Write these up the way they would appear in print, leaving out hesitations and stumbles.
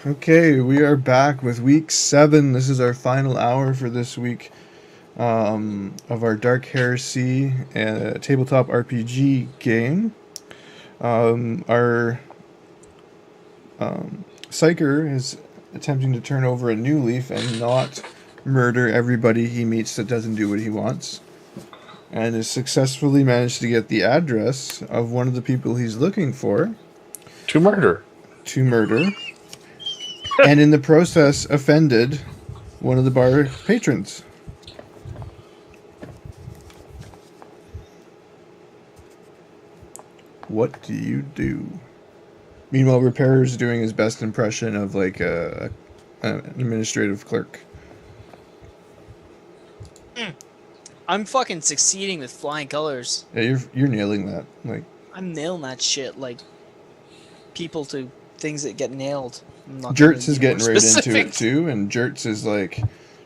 Okay, we are back with week 7. This is our final hour for this week of our Dark Heresy tabletop RPG game. Our Psyker is attempting to turn over a new leaf and not murder everybody he meets that doesn't do what he wants. And has successfully managed to get the address of one of the people he's looking for. To murder. And in the process offended one of the bar patrons. What do you do? Meanwhile, Reparo's doing his best impression of like an administrative clerk. I'm fucking succeeding with flying colors. Yeah, you're nailing that. Like, I'm nailing that shit like people to things that get nailed. Jertz is getting right into it too, and Jertz is like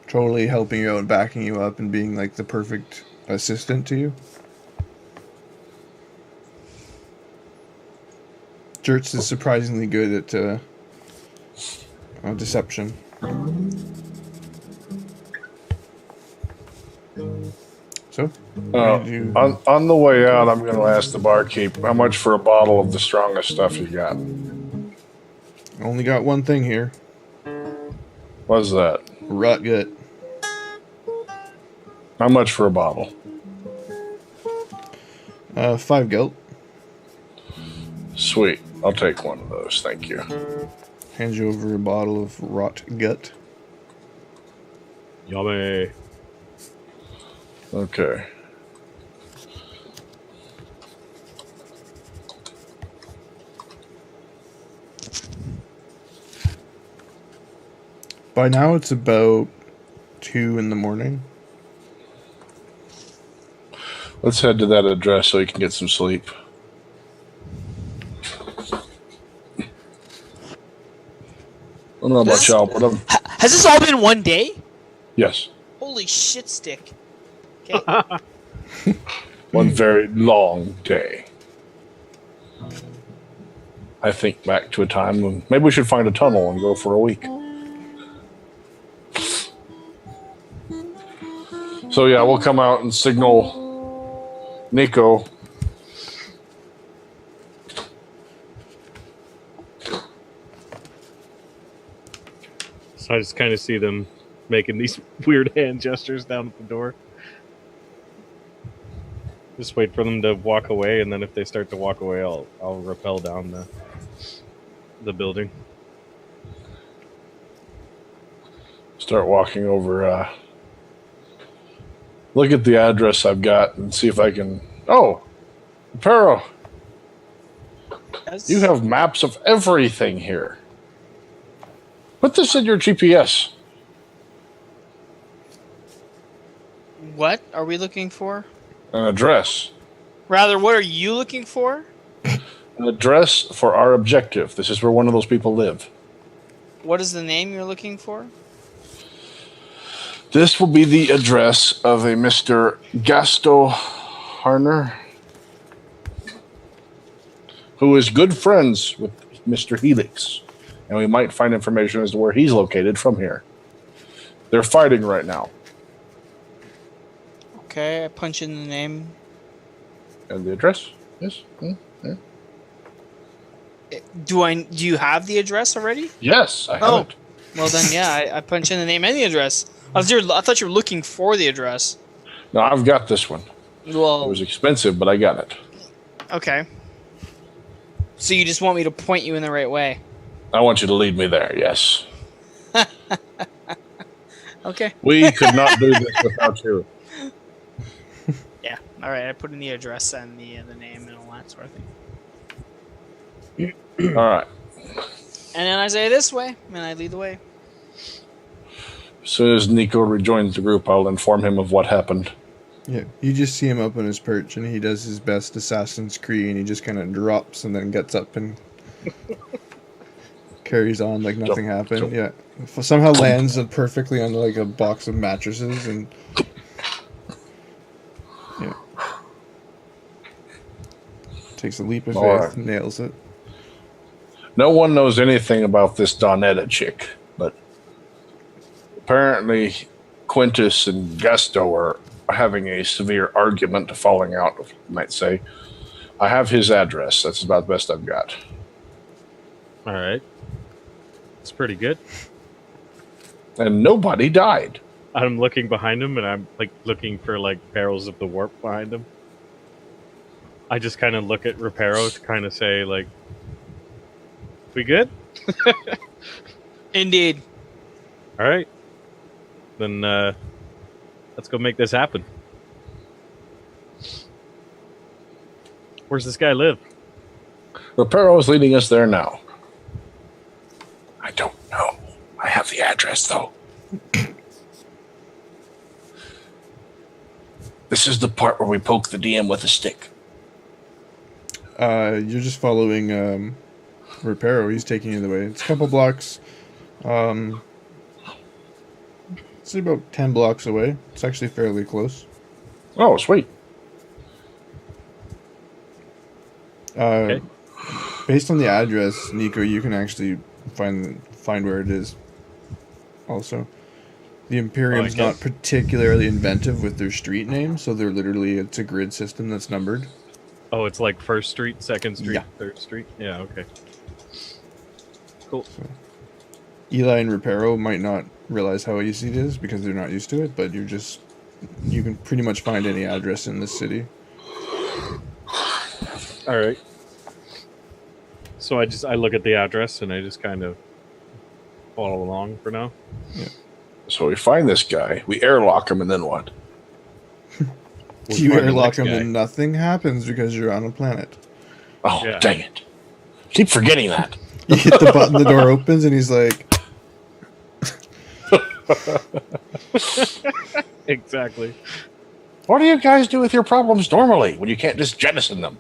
totally helping you out and backing you up and being like the perfect assistant to you. Jertz is surprisingly good at deception. So, on the way out, I'm going to ask the barkeep how much for a bottle of the strongest stuff you got. Only got one thing here. What's that? Rot gut. How much for a bottle? 5 gelt. Sweet. I'll take one of those. Thank you. Hand you over a bottle of rot gut. Yummy. Okay. By now it's about 2 in the morning. Let's head to that address so you can get some sleep. I don't know about y'all, but has this all been one day? Yes. Holy shit stick. Okay. One very long day. I think back to a time when maybe we should find a tunnel and go for a week. So yeah, we'll come out and signal Nico. So I just kind of see them making these weird hand gestures down at the door. Just wait for them to walk away, and then if they start to walk away, I'll rappel down the building. Start walking over. Look at the address I've got and see if I can. Oh, Reparo. Yes. You have maps of everything here. Put this in your GPS. What are we looking for? An address. Rather, what are you looking for? An address for our objective. This is where one of those people live. What is the name you're looking for? This will be the address of a Mr. Gasto Harner, who is good friends with Mr. Helix. And we might find information as to where he's located from here. They're fighting right now. Okay, I punch in the name. And the address? Yes. Yeah. Do you have the address already? Yes, I have it. Well then, yeah, I punch in the name and the address. I thought you were looking for the address. No, I've got this one. Well, It was expensive, but I got it. okay. So you just want me to point you in the right way? I want you to lead me there, yes. Okay. We could not do this without you. Yeah. All right. I put in the address and the name and all that sort of thing. All right. And then I say this way, and I lead the way. As soon as Nico rejoins the group, I'll inform him of what happened. Yeah, you just see him up on his perch, and he does his best Assassin's Creed, and he just kind of drops and then gets up and carries on like nothing happened. Yeah, somehow lands perfectly on like a box of mattresses, and yeah, takes a leap of faith, nails it. No one knows anything about this Donetta chick, but apparently Quintus and Gusto are having a severe argument, falling out, you might say. I have his address. That's about the best I've got. All right. It's pretty good. And nobody died. I'm looking behind him, and I'm like looking for like barrels of the warp behind him. I just kind of look at Reparo to kind of say like, "We good?" Indeed. All right. Then let's go make this happen. Where's this guy live? Reparo is leading us there now. I don't know. I have the address, though. This is the part where we poke the DM with a stick. You're just following Reparo. He's taking you the way. It's a couple blocks. It's about 10 blocks away. It's actually fairly close. Oh, sweet. Okay. Based on the address, Nico, you can actually find where it is. Also, the Imperium's not particularly inventive with their street names, so it's a grid system that's numbered. Oh, it's like First Street, Second Street, Yeah. Third Street. Yeah, okay. Cool. So, Eli and Reparo might not realize how easy it is because they're not used to it, but you can pretty much find any address in this city. All right. So I look at the address and I just kind of follow along for now. Yeah. So we find this guy, we airlock him, and then what? You find the airlock next them guy. and nothing happens because you're on a planet. Oh, Yeah. dang it. Keep forgetting that. You hit the button, the door opens, and he's like, Exactly. What do you guys do with your problems normally when you can't just jettison them?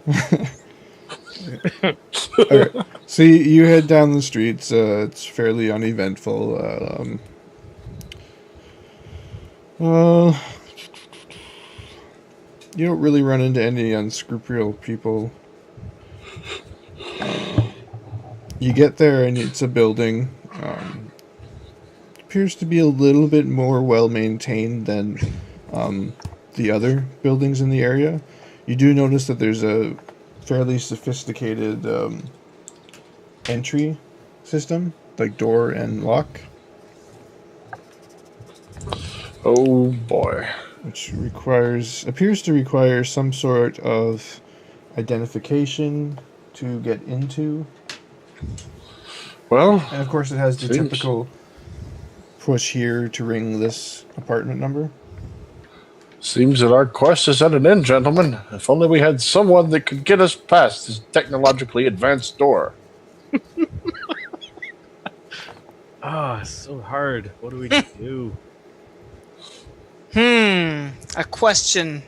Alright. So you head down the streets. It's fairly uneventful. You don't really run into any unscrupulous people. You get there and it's a building. Appears to be a little bit more well maintained than the other buildings in the area. You do notice that there's a fairly sophisticated entry system, like door and lock, Oh, boy. which appears to require some sort of identification to get into. Well, And of course it has the Seems- typical push here to ring this apartment number. seems that our quest is at an end, gentlemen. If only we had someone that could get us past this technologically advanced door. It's so hard. What do we do? A question.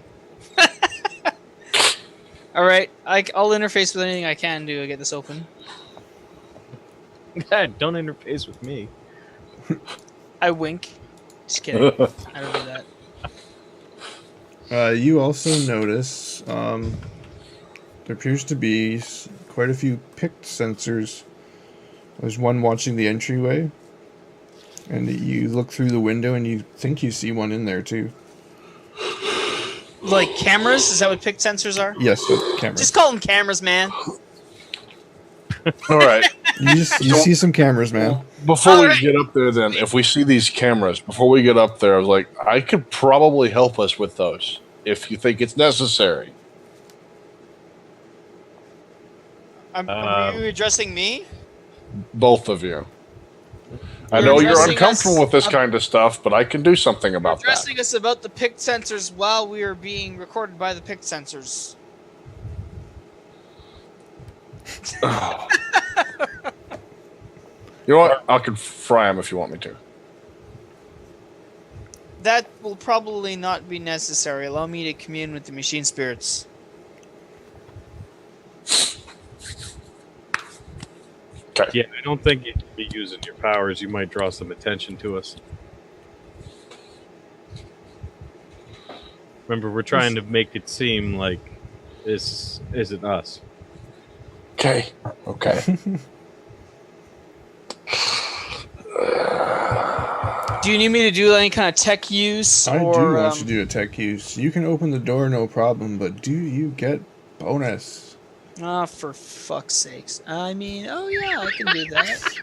All right, I'll interface with anything I can do to get this open. God, don't interface with me. I wink. Just kidding. I don't do that. You also notice there appears to be quite a few picked sensors. There's one watching the entryway, and you look through the window and you think you see one in there too. Like cameras? Is that what picked sensors are? Yes, the camera. Just call them cameras, man. All right. You see some cameras, man. Before we Alright. get up there, then, if we see these cameras, before we get up there, I was like, I could probably help us with those if you think it's necessary. Are you addressing me? Both of you. I You're know you're addressing uncomfortable us with this kind of stuff, but I can do something about that. Addressing us about the picked sensors while we are being recorded by the picked sensors. You know what? I could fry them if you want me to. That will probably not be necessary. Allow me to commune with the machine spirits. Okay. Yeah, I don't think you should be using your powers. You might draw some attention to us. Remember, we're trying to make it seem like this isn't us. Okay. Okay. Do you need me to do any kind of tech use? I or, do want you to do a tech use. You can open the door, no problem, but do you get bonus? Ah, for fuck's sakes. I mean, oh yeah, I can do that.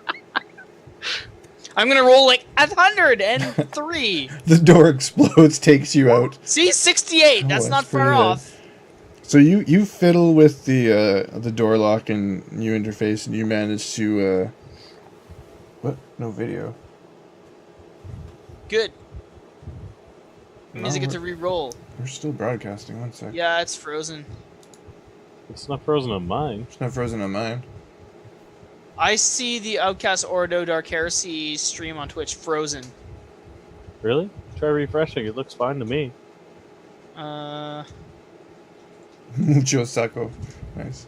I'm gonna roll like 103. The door explodes, takes you out. See, 68. That's Oh, not that's pretty far good. off. So you fiddle with the door lock and new interface, and you manage to what? No video. Good. It means I No, get to re-roll. We're still broadcasting. 1 sec. Yeah, it's frozen. It's not frozen on mine. It's not frozen on mine. I see the Outcast Ordo Dark Heresy stream on Twitch frozen. Really? Try refreshing. It looks fine to me. Mucho saco. Nice.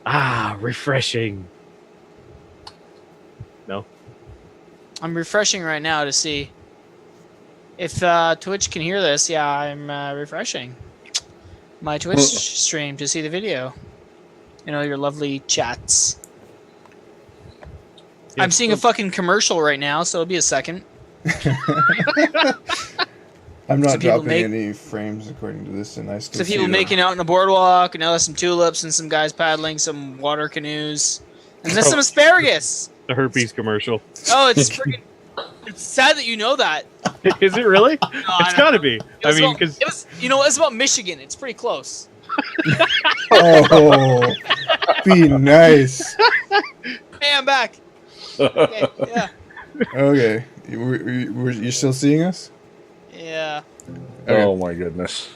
Ah, refreshing. No. I'm refreshing right now to see if Twitch can hear this. Yeah, I'm refreshing my Twitch stream to see the video. You know, your lovely chats. I'm seeing a fucking commercial right now, so it'll be a second. I'm not So people dropping make- any frames according to this, and I still So see people it. making out on a boardwalk, and now there's some tulips and some guys paddling some water canoes. And there's some asparagus. The herpes commercial. Oh, it's freaking... It's sad that you know that. Is it really? No, It's gotta be. I mean, because it was, you know, it's about Michigan. It's pretty close. Oh, be nice. Hey, I'm back. Okay, yeah. Okay, you're still seeing us? Yeah. Okay. Oh my goodness.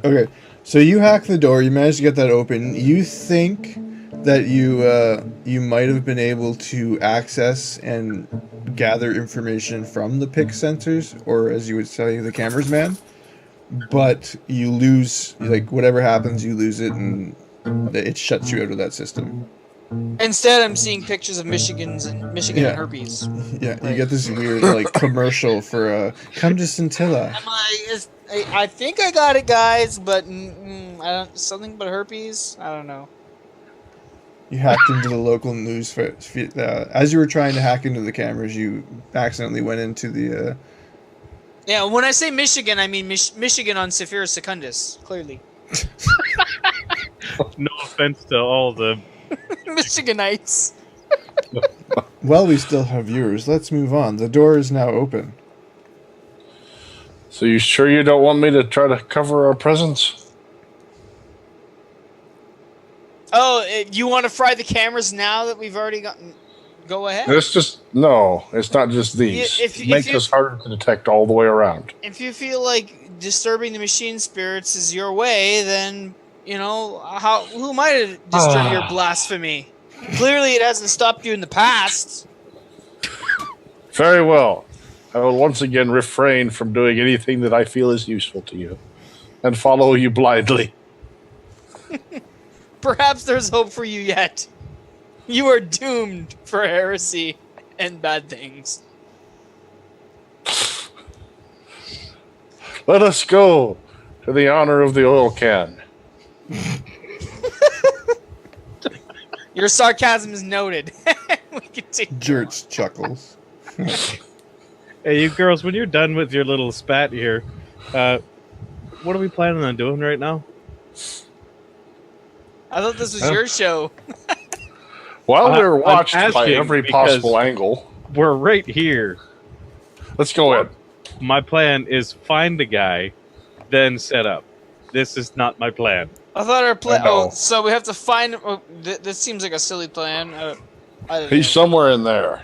Okay, so you hack the door. You manage to get that open. You think that you might have been able to access and gather information from the PIC sensors, or as you would say, the cameras man. But you lose, like, whatever happens, you lose it, and it shuts you out of that system. Instead, I'm seeing pictures of Michigan Yeah. and herpes. Yeah, you get this weird, like, commercial for come to Scintilla. I think I got it, guys, but I don't. Something but herpes. I don't know. You hacked into the local news feed. As you were trying to hack into the cameras, you accidentally went into the. Yeah, when I say Michigan, I mean Michigan on Sephirus Secundus. Clearly, no offense to all the Michiganites. Well, we still have viewers. Let's move on. The door is now open. So you sure you don't want me to try to cover our presence? Oh, you want to fry the cameras now that we've already gotten? Go ahead. It's just no. It's not just these. If It makes you- us harder to detect all the way around. If you feel like disturbing the machine spirits is your way, then you know who am I to disturb your blasphemy? Clearly, it hasn't stopped you in the past. Very well. I will once again refrain from doing anything that I feel is useful to you, and follow you blindly. Perhaps there's hope for you yet. You are doomed for heresy and bad things. Let us go to the honor of the oil can. Your sarcasm is noted. We continue. Jerts chuckles. Hey, you girls, when you're done with your little spat here, what are we planning on doing right now? I thought this was your show. While I'm we're watched by asking every because- possible angle, We're right here. let's go in. My plan is find the guy, then set up. This is not my plan. I thought our plan. I know. Oh, so we have to find. Oh, this seems like a silly plan. I don't He's know. somewhere in there.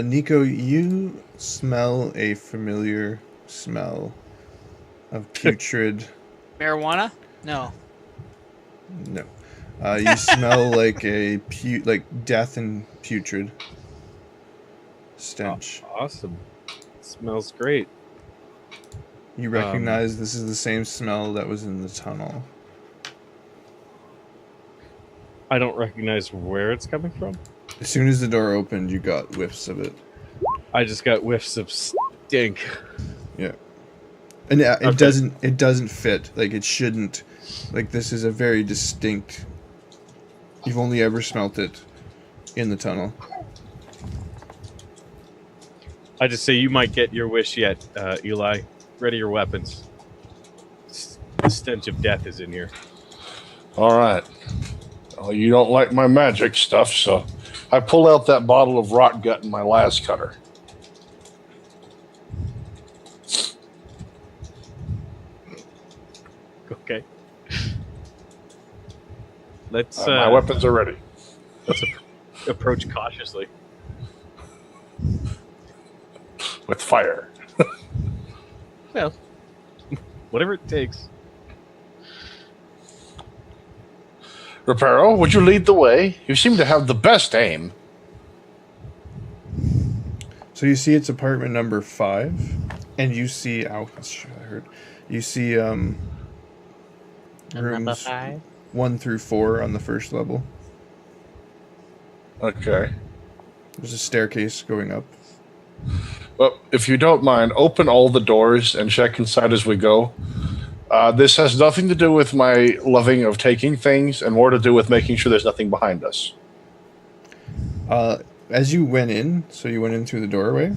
Nico, you smell a familiar smell of putrid. Marijuana? No. No. You smell like like death and putrid stench. Awesome. Smells great. You recognize this is the same smell that was in the tunnel. I don't recognize where it's coming from. As soon as the door opened, you got whiffs of it. I just got whiffs of stink. Yeah. And it Okay. it doesn't fit. Like, it shouldn't. Like, this is a very distinct. You've only ever smelt it in the tunnel. I just say you might get your wish yet, Eli. Ready your weapons. The stench of death is in here. All right. Well, you don't like my magic stuff, so I pulled out that bottle of rot gut in my last cutter. Okay. Let's. My weapons are ready. Let's approach cautiously. With fire. Well, whatever it takes. Reparo, would you lead the way? You seem to have the best aim. So you see it's apartment number 5, and you see you see Number rooms 5. 1 through 4 on the first level. Okay. There's a staircase going up. Well, if you don't mind, open all the doors and check inside as we go. This has nothing to do with my loving of taking things and more to do with making sure there's nothing behind us. As you went in, so you went in through the doorway,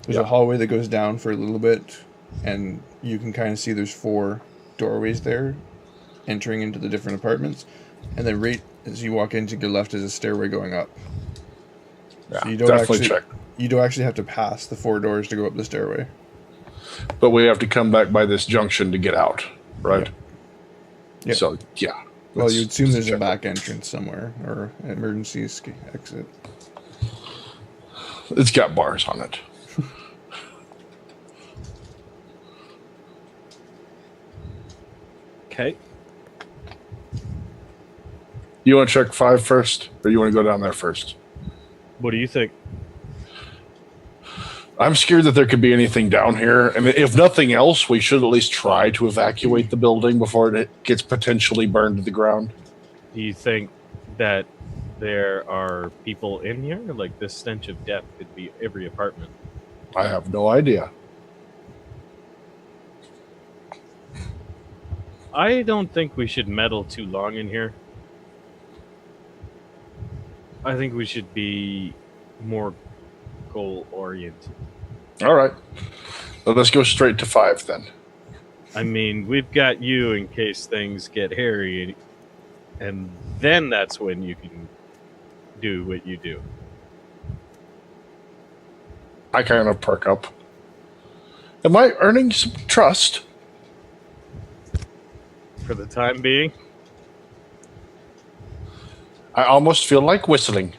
there's a hallway that goes down for a little bit, and you can kind of see there's 4 doorways there entering into the different apartments, and then right as you walk in to your left is a stairway going up. Yeah, So you don't definitely check. You don't actually have to pass the 4 doors to go up the stairway. But we have to come back by this junction to get out, right? Yeah. So, yeah. Well, let's you'd assume there's a check. back entrance somewhere, or an emergency exit. It's got bars on it. Okay. You want to check 5 first, or you want to go down there first? What do you think? I'm scared that there could be anything down here. I mean, if nothing else, we should at least try to evacuate the building before it gets potentially burned to the ground. Do you think that there are people in here? Like, this stench of death could be every apartment. I have no idea. I don't think we should meddle too long in here. I think we should be more goal-oriented. All right. Well, let's go straight to 5 then. I mean, we've got you in case things get hairy, and then that's when you can do what you do. I kind of perk up. Am I earning some trust? For the time being, I almost feel like whistling.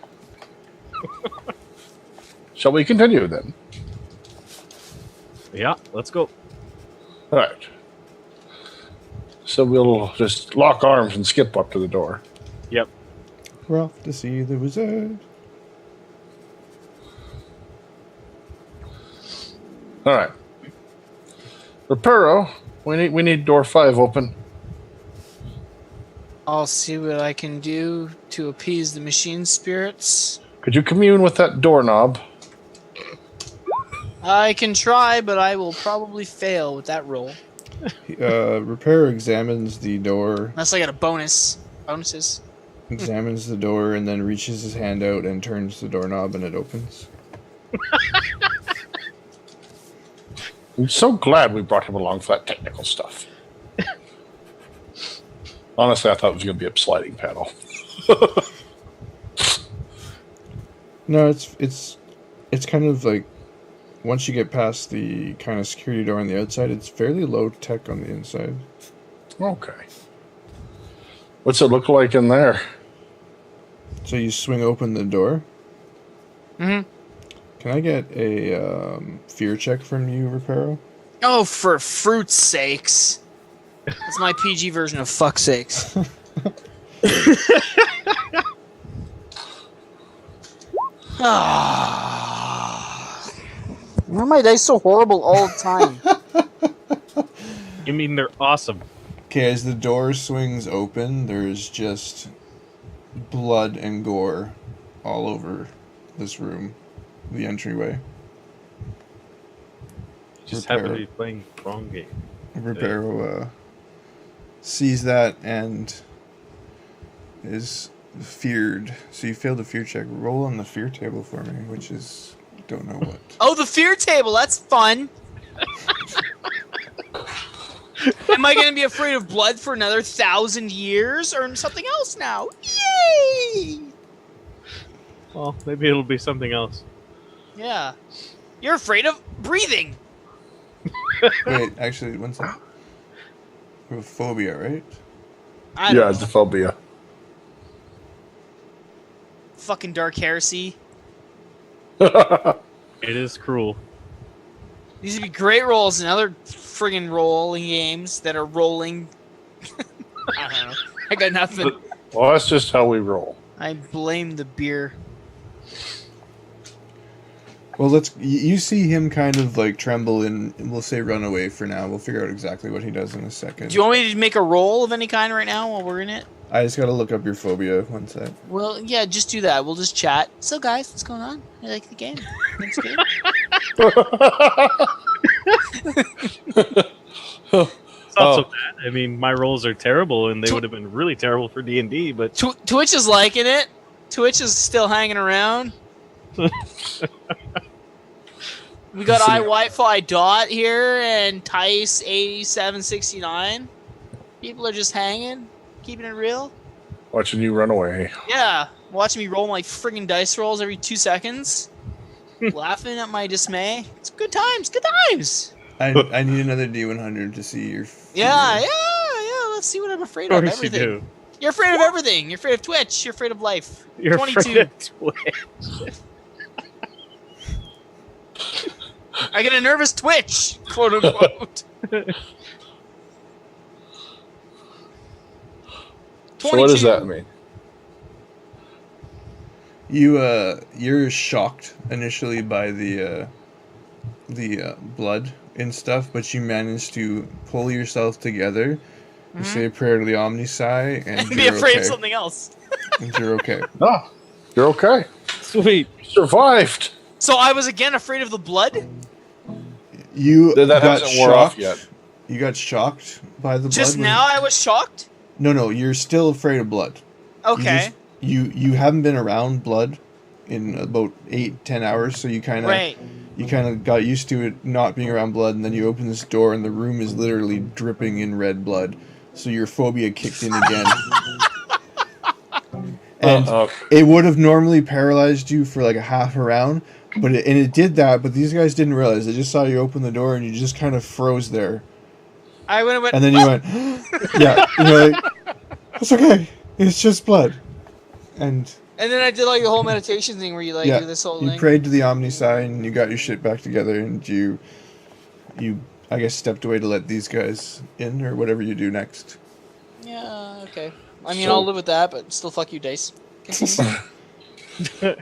Shall we continue then? yeah, let's go. All right. So we'll just lock arms and skip up to the door. Yep. We're off to see the wizard. All right. Reparo, we need door 5 open. I'll see what I can do to appease the machine spirits. Could you commune with that doorknob? I can try, but I will probably fail with that roll. Reparo examines the door, Unless I get a bonus. Bonuses. examines the door, and then reaches his hand out and turns the doorknob, and it opens. I'm so glad we brought him along for that technical stuff. Honestly, I thought it was going to be a sliding panel. No, it's kind of like once you get past the kind of security door on the outside, it's fairly low tech on the inside. Okay. What's it look like in there? So you swing open the door. Mm-hmm. Can I get a fear check from you, Reparo? Oh, for fruit's sakes. That's my PG version of fuck sakes. Why are my dice so horrible all the time? You mean they're awesome? Okay, as the door swings open, there's just blood and gore all over this room, the entryway. Just happen to be playing the wrong game. Reparo sees that and is feared. So you failed a fear check. Roll on the fear table for me, which is don't know what. Oh, the fear table. That's fun. Am I going to be afraid of blood for another 1,000 years or something else now? Yay! Well, maybe it'll be something else. Yeah. You're afraid of breathing. Wait, actually, one second. You have phobia, right? I don't know. it's a phobia. Fucking Dark Heresy. It is cruel. These would be great rolls in other friggin' rolling games that are rolling. I don't know. I got nothing. Well, that's just how we roll. I blame the beer. Well, you see him kind of like tremble and we'll say run away for now. We'll figure out exactly what he does in a second. Do you want me to make a roll of any kind right now while we're in it? I just gotta look up your phobia. One sec. Well, yeah, just do that. We'll just chat. So, guys, what's going on? I like the game. It's good. It's not so bad. I mean, my rolls are terrible, and they would have been really terrible for D&D, but... Twitch is liking it. Twitch is still hanging around. We got Wi-Fi Dot here and Tice 8769. People are just hanging, keeping it real. Watching you run away. Yeah, watching me roll my friggin' dice rolls every 2 seconds. Laughing at my dismay. It's good times, good times. I need another D100 to see your. Yeah. Let's see what I'm afraid of. Of course Everything. you do. You're afraid of everything. You're afraid of Twitch. You're afraid of life. You're 22. afraid of Twitch. I get a nervous twitch, quote unquote. So what does that mean? You're shocked initially by the blood and stuff, but you manage to pull yourself together. You say a prayer to the Omnisci, and Be afraid of something else. And you're okay. Oh, you're okay. Sweet. Survived. So I was again afraid of the blood? You That got hasn't wore off shocked. yet. You got shocked by the Just blood. now I was shocked? No, you're still afraid of blood. Okay. You haven't been around blood in about 8-10 hours, so you kind of got used to it not being around blood, and then you open this door and the room is literally dripping in red blood. So your phobia kicked in again. And it would have normally paralyzed you for like a half a round, but it did that, but these guys didn't realize. They just saw you open the door and you just kind of froze there. I went, and then you went, yeah, you're like, it's okay, it's just blood. And then I did like the whole meditation thing where you like do this whole you thing. prayed to the Omnisci and you got your shit back together, and you I guess stepped away to let these guys in or whatever you do next. Yeah, okay. I mean, I'll live with that, but still fuck you, Dice.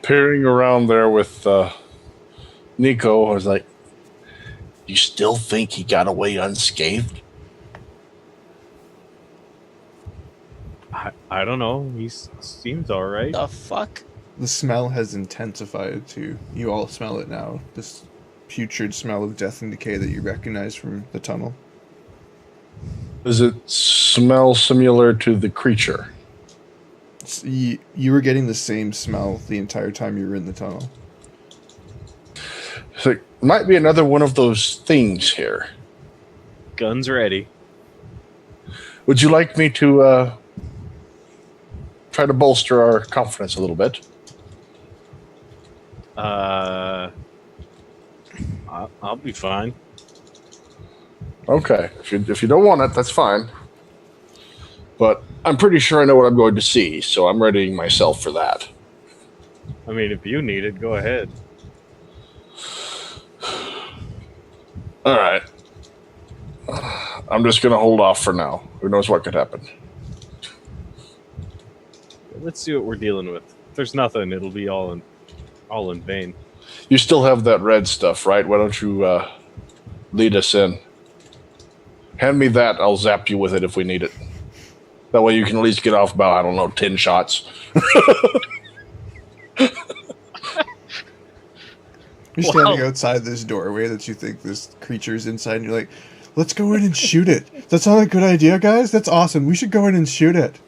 Peering around there with Nico, I was like, you still think he got away unscathed? I don't know. He seems all right. The fuck? The smell has intensified too. You all smell it now. This putrid smell of death and decay that you recognize from the tunnel. Does it smell similar to the creature? You were getting the same smell the entire time you were in the tunnel. So it might be another one of those things here. Guns ready. Would you like me to try to bolster our confidence a little bit? I'll be fine. Okay, if you don't want it, that's fine. But I'm pretty sure I know what I'm going to see, so I'm readying myself for that. I mean, if you need it, go ahead. All right. I'm just going to hold off for now. Who knows what could happen? Let's see what we're dealing with. If there's nothing, it'll be all in vain. You still have that red stuff, right? Why don't you lead us in? Hand me that. I'll zap you with it if we need it. That way you can at least get off about, 10 shots. You're standing outside this doorway that you think this creature's inside, and you're like, let's go in and shoot it. That's not a good idea, guys? That's awesome. We should go in and shoot it.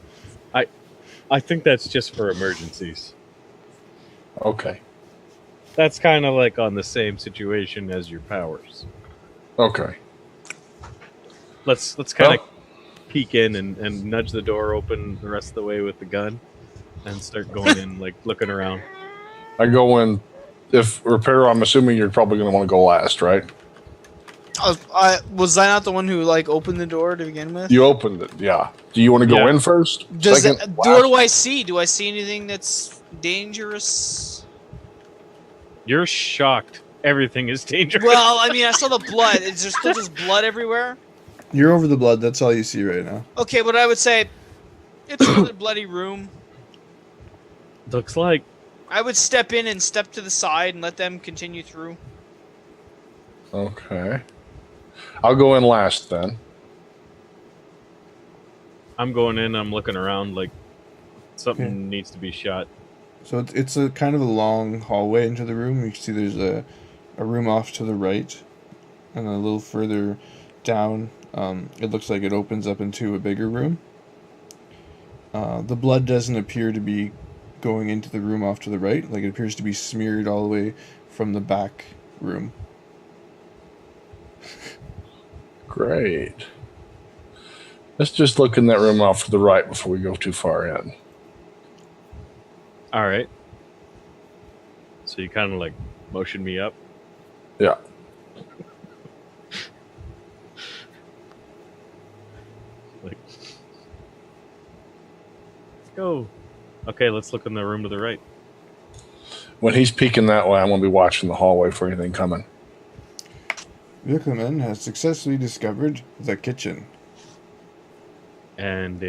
I think that's just for emergencies. Okay. That's kind of like on the same situation as your powers. Okay. Let's kind of peek in and nudge the door open the rest of the way with the gun and start going in, like looking around. I go in. If Reparo, I'm assuming you're probably going to want to go last, right? Was I not the one who like opened the door to begin with? You opened it, yeah. Do you want to go Yeah. in first? What Second? do I see? Do I see anything that's dangerous? You're shocked. Everything is dangerous. Well, I mean, I saw the blood. Is there still just blood everywhere? You're over the blood. That's all you see right now. Okay, but I would say it's another bloody room. Looks like. I would step in and step to the side and let them continue through. Okay. I'll go in last then. I'm going in. I'm looking around like something needs to be shot. So it's a kind of a long hallway into the room. You can see there's a room off to the right, and a little further down, it looks like it opens up into a bigger room. The blood doesn't appear to be going into the room off to the right. Like, it appears to be smeared all the way from the back room. Great. Let's just look in that room off to the right before we go too far in. All right. So you kind of like motion me up. Yeah. Like, let's go. Okay, let's look in the room to the right. When he's peeking that way, I'm going to be watching the hallway for anything coming. Wilkeman has successfully discovered the kitchen. And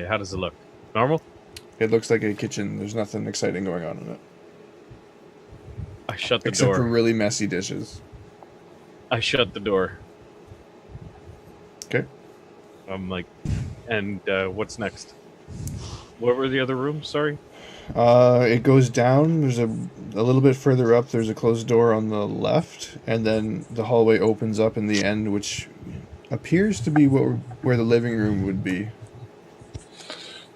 how does it look? Normal? It looks like a kitchen. There's nothing exciting going on in it. I shut the Except door. for really messy dishes. I shut the door. Okay. I'm like, and what's next? What were the other rooms? Sorry. It goes down. There's a little bit further up. There's a closed door on the left, and then the hallway opens up in the end, which appears to be where the living room would be.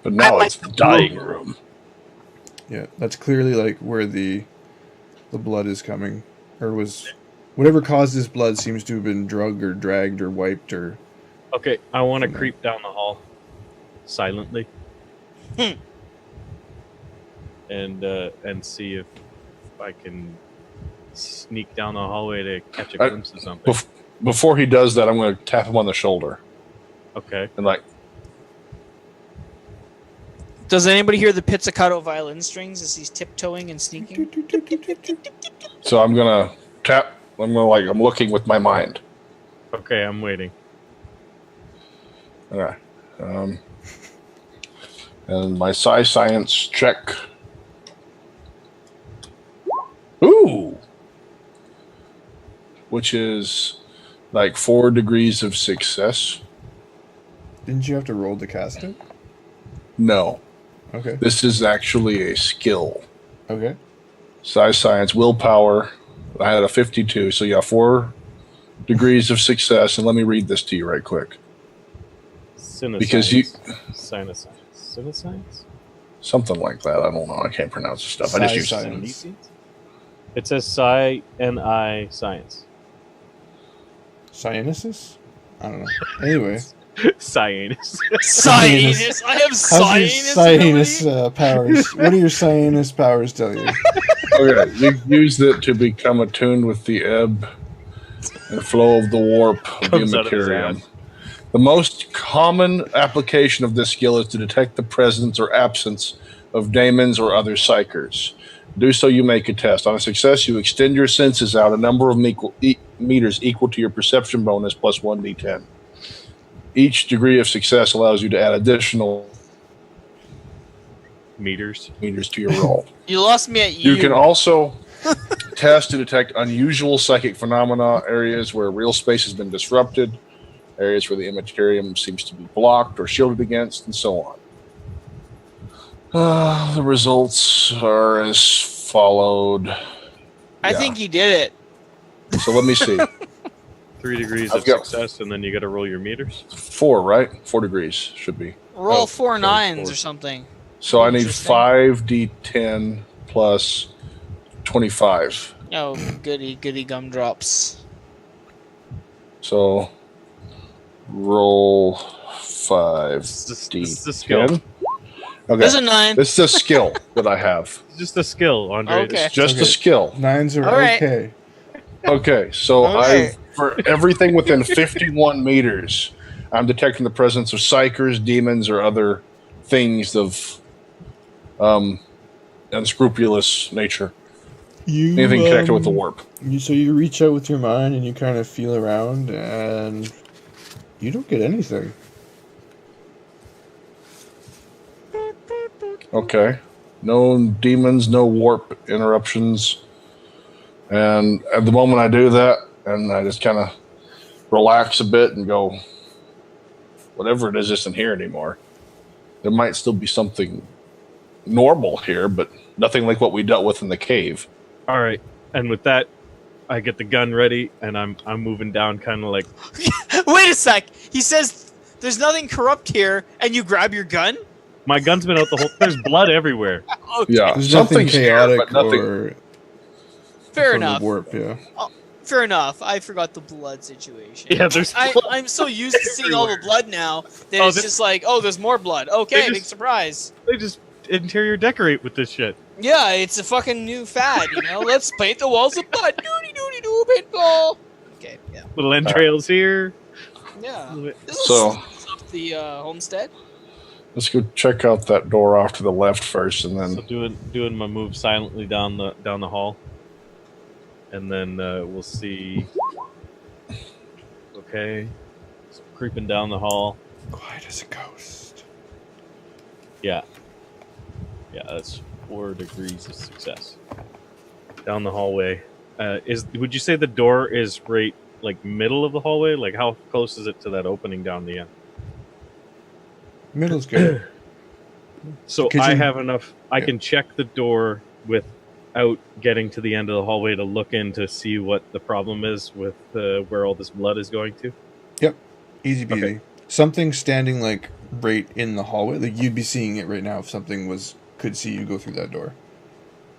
But now it's the dying room. Yeah, that's clearly like where the blood is coming, or was whatever caused this blood seems to have been drugged or dragged or wiped or. Okay, I want to creep down the hall silently. And see if I can sneak down the hallway to catch a glimpse of something. Before he does that, I'm going to tap him on the shoulder. Okay. And like, Does anybody hear the pizzicato violin strings as he's tiptoeing and sneaking? so I'm going to tap. I'm looking with my mind. Okay, I'm waiting. All right. And my science check. Ooh! Which is like 4 degrees of success. Didn't you have to roll to cast it? No. Okay. This is actually a skill. Okay. Science, willpower. I had a 52, so yeah, 4 degrees of success. And let me read this to you right quick. Because you... Sinescience? Something like that. I don't know. I can't pronounce the stuff. I just use Science. It says Psi-N-I science. Cyanesis? I don't know. Anyway. Cyanus. Cyanus! I have How's your cyanus cyanus ability? powers? What do your cyanus powers tell you? Okay, you used it to become attuned with the ebb and flow of the warp of the Comes out of his Immaterium. ass. The most common application of this skill is to detect the presence or absence of daemons or other psychers. Do so, you make a test. On a success, you extend your senses out a number of meters equal to your perception bonus plus 1d10. Each degree of success allows you to add additional Meters. to your roll. You lost me at You can also test to detect unusual psychic phenomena, areas where real space has been disrupted, areas where the Immaterium seems to be blocked or shielded against, and so on. The results are as followed. I think he did it. So let me see. 3 degrees I've of got- success, and then you got to roll your meters. 4, right? 4 degrees should be. Roll Oh, 4 okay, nines 4. or something. So I need Interesting. 5d10 plus 25. Oh, goody gumdrops. So roll This is a skill. 5d10. Okay, There's a 9. this is a skill that I have. It's just a skill, Andre. Okay. It's just Okay. a skill. 9s are All right. okay. Okay, so Okay. for everything within 51 meters, I'm detecting the presence of psychers, demons, or other things of unscrupulous nature. Anything connected with the warp. So you reach out with your mind and you kind of feel around, and you don't get anything. Okay. No demons, no warp interruptions. And at the moment I do that, and I just kind of relax a bit and go, whatever it is isn't here anymore. There might still be something normal here, but nothing like what we dealt with in the cave. All right, and with that, I get the gun ready, and I'm moving down, kind of like. Wait a sec. He says there's nothing corrupt here, and you grab your gun. My gun's been out the whole. There's blood everywhere. Okay. Yeah, There's nothing something's here, chaotic but nothing. or Fair from the enough. warp, yeah. Fair enough. I forgot the blood situation. Yeah, there's. I'm so used to seeing all the blood now that Oh, it's this- just like, oh, there's more blood. Okay, They big surprise. They just interior decorate with this shit. Yeah, it's a fucking new fad, you know? Let's paint the walls with blood. Doody, paintball. Okay, yeah. Little entrails here. Yeah. Little bit- This is So- up the homestead. Let's go check out that door off to the left first, and So then doing my move silently down the hall, and then we'll see. Okay, so creeping down the hall. Quiet as a ghost. Yeah, that's 4 degrees of success. Down the hallway. Would you say the door is right like middle of the hallway? Like how close is it to that opening down the end? Middle's good. So Kitchen- I have enough. I Yeah. can check the door without getting to the end of the hallway to look in to see what the problem is with where all this blood is going to. Easy peasy. Okay. Something standing like right in the hallway. Like you'd be seeing it right now if something could see you go through that door.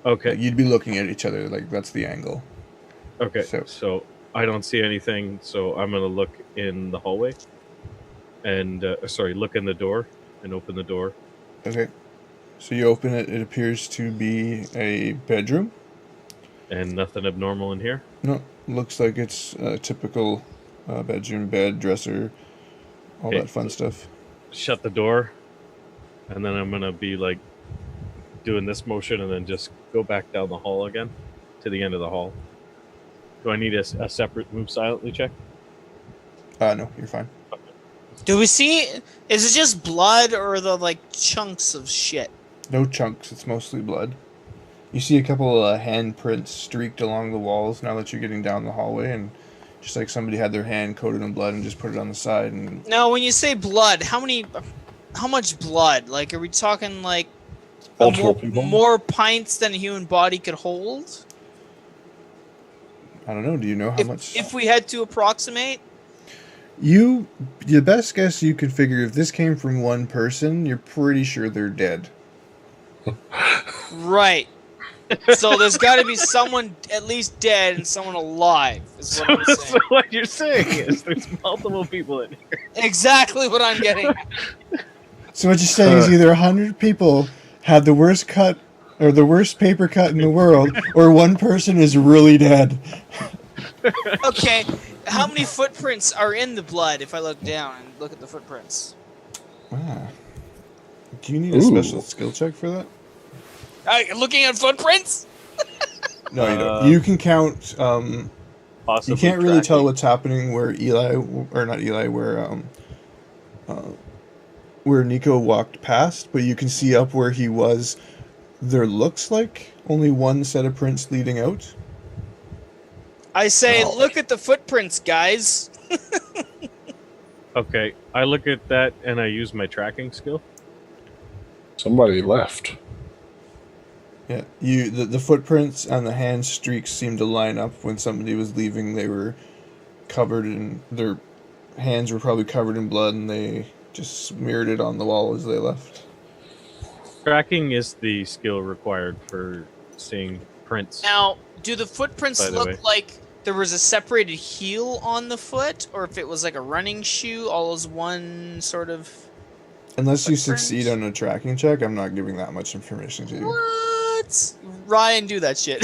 Okay. Like, you'd be looking at each other, like that's the angle. Okay. So- So I don't see anything. So I'm gonna look in the hallway, and look in the door and open the door. Okay. So you open it, it appears to be a bedroom. And nothing abnormal in here. No, looks like it's a typical bedroom, bed, dresser, all Okay. that fun stuff. Shut the door, and then I'm gonna be like doing this motion, and then just go back down the hall again to the end of the hall. Do I need a separate move silently check? No, you're fine. Do we see? Is it just blood or the like chunks of shit? No chunks, it's mostly blood. You see a couple of handprints streaked along the walls now that you're getting down the hallway, and just like somebody had their hand coated in blood and just put it on the side. And Now, when you say blood, how much blood? Like, are we talking like multiple people. more pints than a human body could hold? I don't know, do you know how much? If we had to approximate, The best guess you could figure, if this came from one person, you're pretty sure they're dead. right? So there's got to be someone at least dead and someone alive. Is what I'm So saying. what you're saying is there's multiple people in here. Exactly what I'm getting. So what you're saying is either 100 people had the worst cut or the worst paper cut in the world, or one person is really dead. Okay, how many footprints are in the blood if I look down and look at the footprints? Ah. Do you need a special skill check for that? Looking at footprints? No, you don't. You can count. Possibly You can't really tell tracking. what's happening where where Nico walked past, but you can see up where he was. There looks like only one set of prints leading out. I say, Oh. look at the footprints, guys. Okay, I look at that and I use my tracking skill. Somebody left. Yeah, the footprints and the hand streaks seem to line up. When somebody was leaving, they were covered in their hands were probably covered in blood, and they just smeared it on the wall as they left. Tracking is the skill required for seeing prints. Now, do the footprints By the way. look like there was a separated heel on the foot, or if it was like a running shoe, all as one sort of... Unless you Footprint? succeed on a tracking check, I'm not giving that much information to you. What? Ryan, do that shit.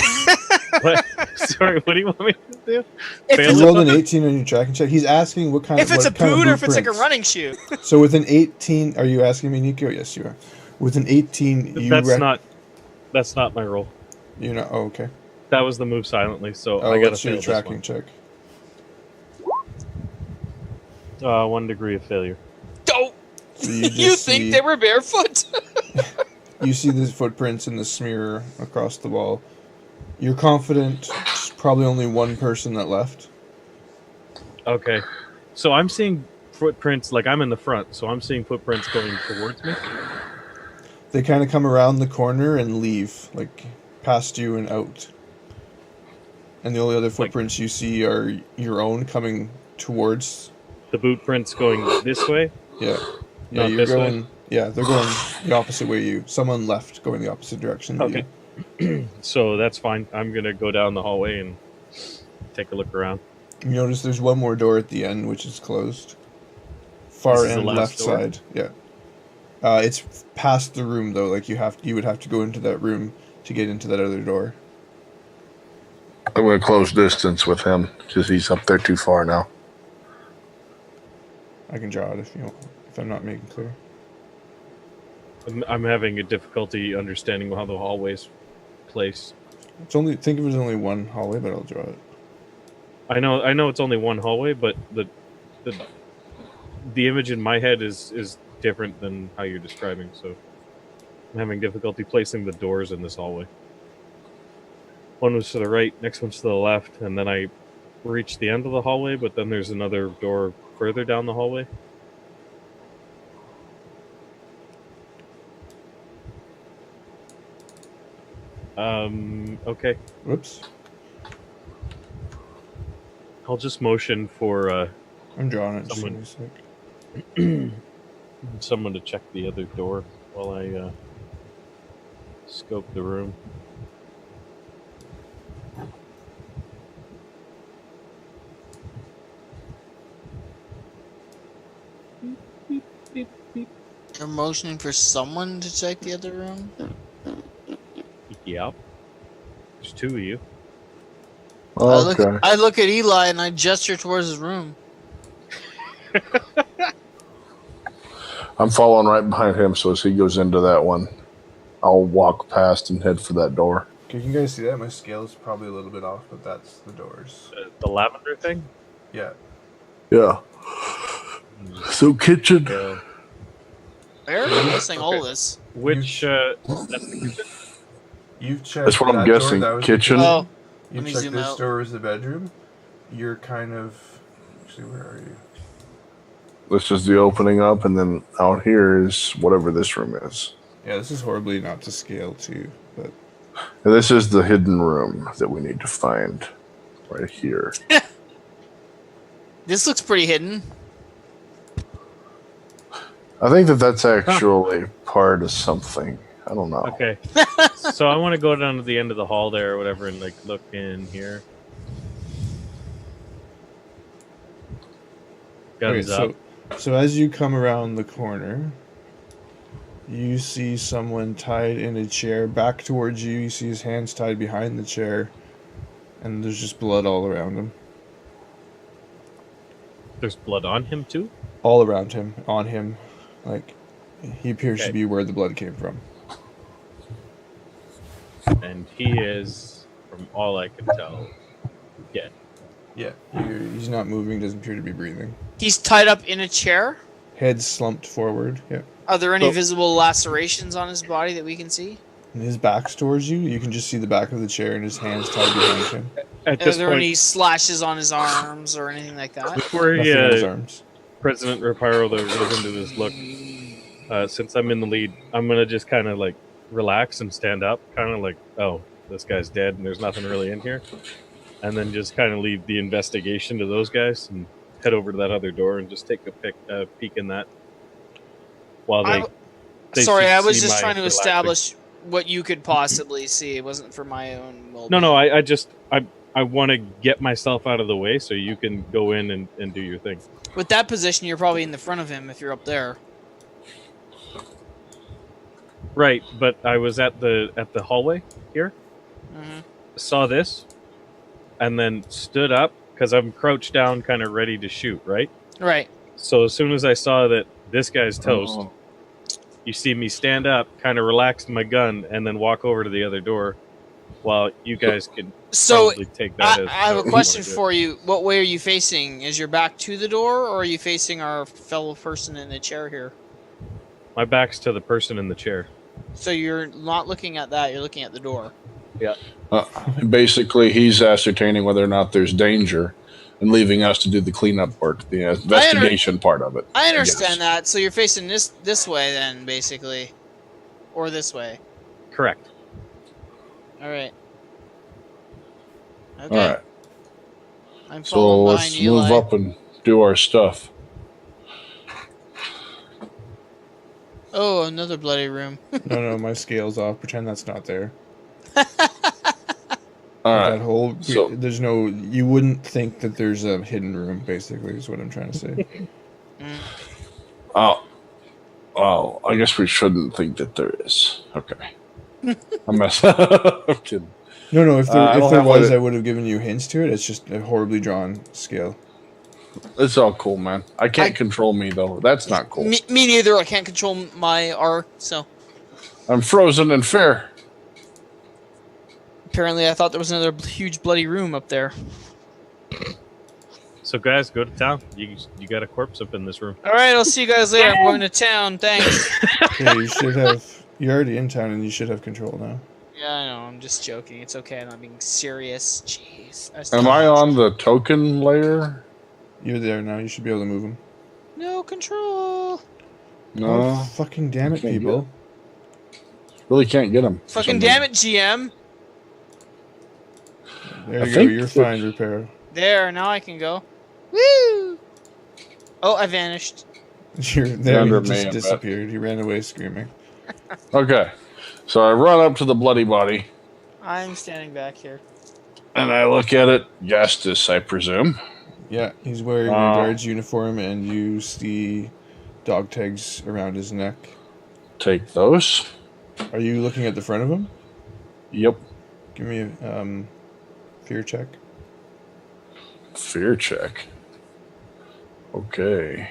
What? Sorry, what do you want me to do? If Fail it's You a rolled an boot- 18 on your tracking check. He's asking what kind if it's a what kind of boot or if it's like a blueprints. running shoe. So with an 18, are you asking me, Nico? Yes, you are. With an 18, you That's not my roll. You know. Oh, okay. That was the move silently, so Oh, I gotta what's fail your this tracking one. check? 1 degree of failure. Don't So you just think see- they were barefoot? You see the footprints and the smear across the wall. You're confident it's probably only one person that left. Okay, so I'm seeing footprints, like I'm in the front, so I'm seeing footprints going towards me. They kind of come around the corner and leave, like past you and out. And the only other footprints you see are your own coming towards. The boot prints going this way. Yeah. Yeah, Not you're this way? going. Yeah, they're going the opposite way. Someone left, going the opposite direction. than Okay. You. So that's fine. I'm gonna go down the hallway and take a look around. You notice there's one more door at the end, which is closed. Far This is the end, last left door? side. Yeah. It's past the room though. Like you would have to go into that room to get into that other door. I'm going to close distance with him because he's up there too far now. I can draw it if I'm not making clear. I'm having a difficulty understanding how the hallways place. Think of it as only one hallway, but I'll draw it. I know it's only one hallway, but the image in my head is different than how you're describing, so I'm having difficulty placing the doors in this hallway. One was to the right, next one's to the left, and then I reach the end of the hallway, but then there's another door further down the hallway. Okay. Whoops. I'll just motion for I'm drawing it. Just Someone- give me a sec. someone to check the other door while I scope the room. You're motioning for someone to check the other room? Yep. There's two of you. Okay. I look at Eli and I gesture towards his room. I'm following right behind him, so as he goes into that one, I'll walk past and head for that door. Okay, can you guys see that? My scale is probably a little bit off, but that's the doors. The lavender thing? Yeah. Yeah. So kitchen. Where? I'm missing all this. Which, that's the kitchen? You've checked. That's what I'm that door, guessing. that was the Kitchen. Oh, You Let me checked zoom this out. door as the bedroom. You're kind of. Actually, where are you? This is the opening up, and then out here is whatever this room is. Yeah, this is horribly not to scale too, but And this is the hidden room that we need to find right here. this looks pretty hidden. I think that's actually part of something. I don't know. Okay. So I want to go down to the end of the hall there or whatever and, like, look in here. Guns up. so as you come around the corner, you see someone tied in a chair back towards you. You see his hands tied behind the chair, and there's just blood all around him. There's blood on him, too? All around him, on him. Like, he appears Okay. to be where the blood came from. And he is, from all I can tell, dead. Yeah. He's not moving, doesn't appear to be breathing. He's tied up in a chair. Head slumped forward. Yeah. Are there any So- visible lacerations on his body that we can see? And his back's towards you. You can just see the back of the chair and his hands tied behind him. At Are this there point, any slashes on his arms or anything like that? before Nothing on his arms. President Reparo goes into this look, since I'm in the lead, I'm going to just kind of, like, relax and stand up, kind of like, oh, this guy's dead and there's nothing really in here. And then just kind of leave the investigation to those guys and head over to that other door and just take a peek in that while they Sorry, should I was see just my trying to relaxing- establish what you could possibly see. It wasn't for my own well-being. No, I want to get myself out of the way so you can go in and do your thing. With that position, you're probably in the front of him if you're up there. Right, but I was at the hallway here, Mm-hmm. saw this, and then stood up because I'm crouched down, kind of ready to shoot. Right. Right. So as soon as I saw that this guy's toast, you see me stand up, kind of relax my gun, and then walk over to the other door, while you guys can So probably take that. I have a question for you. What way are you facing? Is your back to the door, or are you facing our fellow person in the chair here? My back's to the person in the chair. So you're not looking at that. You're looking at the door. Yeah. Basically, he's ascertaining whether or not there's danger and leaving us to do the cleanup work, the investigation part of it. I understand that. So you're facing this way then, basically, or this way. Correct. All right. Okay. All right. I'm So following let's behind move Eli. up and do our stuff. Oh, another bloody room. No, my scale's off. Pretend that's not there. All That right. whole So- there's no. You wouldn't think that there's a hidden room. Basically, is what I'm trying to say. Oh, I guess we shouldn't think that there is. Okay. I'm messing. I'm kidding. No. If I there don't have was, what I would have given you hints to it. It's just a horribly drawn scale. It's all cool, man. I can't control me though. That's not cool. Me neither. I can't control my R. So I'm frozen and fair. apparently, I thought there was another huge bloody room up there. So guys, go to town. You got a corpse up in this room. All right, I'll see you guys later. I'm going to town. Thanks. Okay, you should have. You're already in town, and you should have control now. Yeah, I know. I'm just joking. It's okay. I'm not being serious. Jeez. Am I on the token layer? You're there now. You should be able to move them. No control. No. Oh, fucking damn it, Can't people! Really can't get him. Fucking damn it, GM. There I you go. think You're that- fine, Reparo. There. Now I can go. Woo! Oh, I vanished. You're there. Under He me, I just bet. disappeared. He ran away screaming. Okay. So I run up to the bloody body I'm standing back here. and I look at it. Justice, I presume. Yeah, he's wearing a guard's uniform, and you see dog tags around his neck. Take those. Are you looking at the front of him? Yep. Give me a fear check. Fear check. Okay.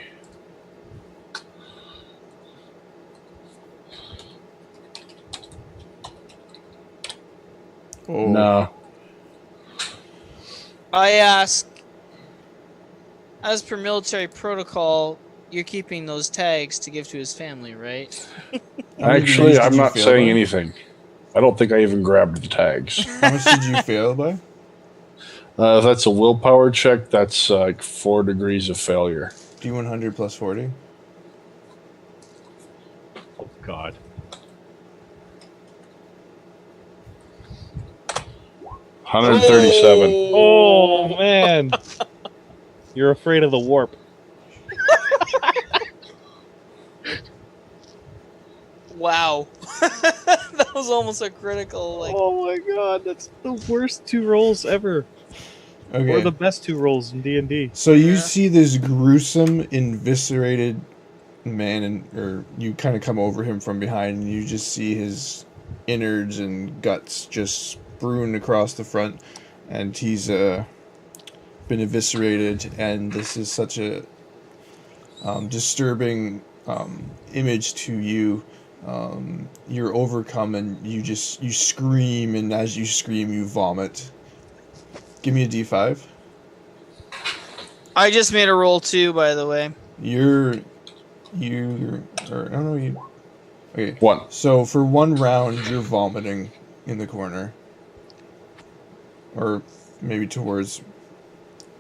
Oh, No. I ask, as per military protocol, you're keeping those tags to give to his family, right? How many Actually, degrees did I'm you not fail saying by? anything. I don't think I even grabbed the tags. How much did you fail by? If that's a willpower check, that's like 4 degrees of failure. D100 plus 40. Oh God. 137. Oh man. You're afraid of the warp. Wow. That was almost a critical, like... Oh my God, that's the worst 2 rolls ever. Okay. Or the best 2 rolls in D&D. So you Yeah. see this gruesome, eviscerated man, or you kind of come over him from behind, and you just see his innards and guts just strewn across the front, and he's been eviscerated, and this is such a disturbing image to you. You're overcome, and you scream, and as you scream, you vomit. Give me a D5. I just made a roll too, by the way. Or I don't know, you. Okay. 1. So for 1 round, you're vomiting in the corner. Or maybe towards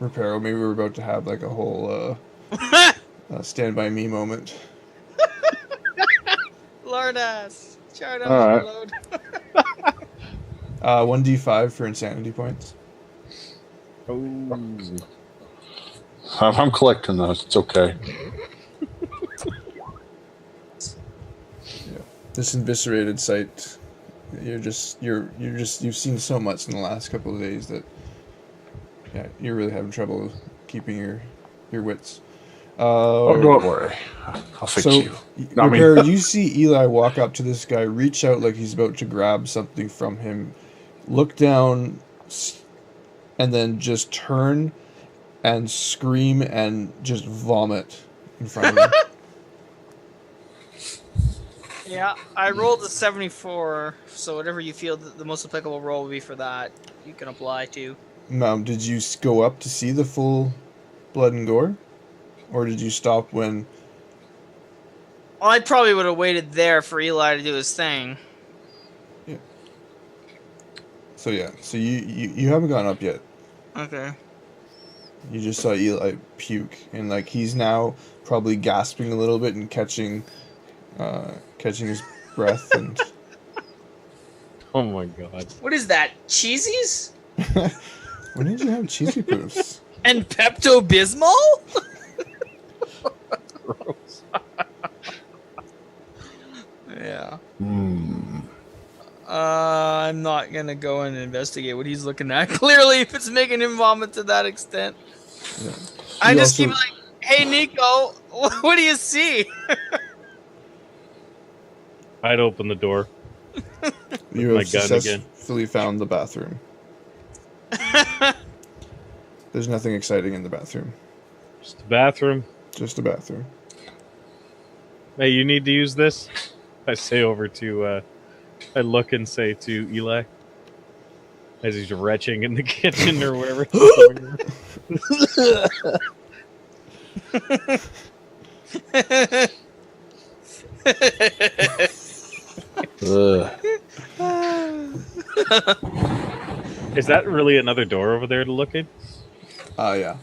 Reparo. Maybe we're about to have like a whole Stand By Me moment. Lord ass. Chart All right. overload. 1d5 for insanity points. I'm collecting those. It's okay. this eviscerated sight. You've seen so much in the last couple of days that you're really having trouble keeping your wits. Oh, don't worry. I'll fix you. Reparo, you see Eli walk up to this guy, reach out like he's about to grab something from him, look down, and then just turn and scream and just vomit in front of him. Yeah, I rolled a 74, so whatever you feel the most applicable roll will be for that, you can apply to. Did you go up to see the full blood and gore? Or did you stop when... Well, I probably would have waited there for Eli to do his thing. Yeah. So you haven't gone up yet. Okay. You just saw Eli puke, and like he's now probably gasping a little bit and catching his breath. And Oh my god. What is that? Cheesies? when did you have cheesy poofs? And Pepto-Bismol? Gross. Yeah. I'm not gonna go and investigate what he's looking at. Clearly, if it's making him vomit to that extent. Yeah. I You just also- keep like, hey Nico, what do you see? I'd open the door. You my have gun again. successfully found the bathroom. There's nothing exciting in the bathroom. Just the bathroom. Just a bathroom. Hey, you need to use this? I say over to, I look and say to Eli, as he's retching in the kitchen or wherever. Is that really another door over there to look in? Yeah.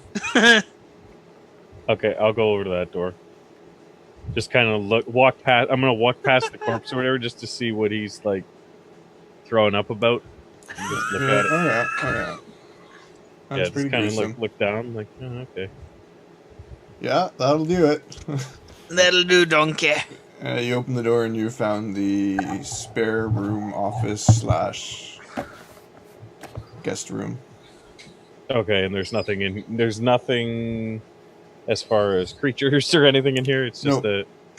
Okay, I'll go over to that door. Just kind of walk past. I'm gonna walk past the corpse or whatever, just to see what he's like throwing up about. And just look at it. Oh yeah. That's Yeah, pretty just kind of gruesome. look down, like, oh, okay. Yeah, that'll do it. That'll do, donkey. You open the door and you found the spare room office / guest room. Okay, and there's nothing as far as creatures or anything in here. It's just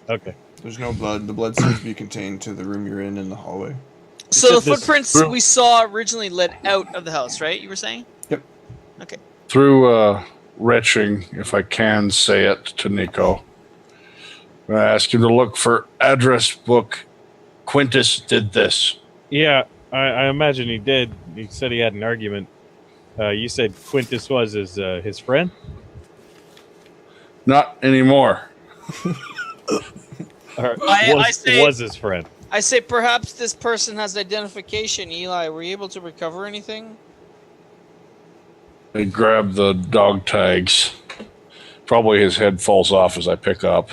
okay. There's no blood. The blood seems to be contained to the room you're in the hallway. So the just this footprints room. we saw originally led out of the house, right? You were saying? Yep. Okay. Through retching, if I can say it to Nico, I asked him to look for address book. Quintus did this. Yeah, I imagine he did. He said he had an argument. You said Quintus was his friend? Not anymore. Or I say- was his friend? I say perhaps this person has identification. Eli, were you able to recover anything? They grab the dog tags. Probably his head falls off as I pick up.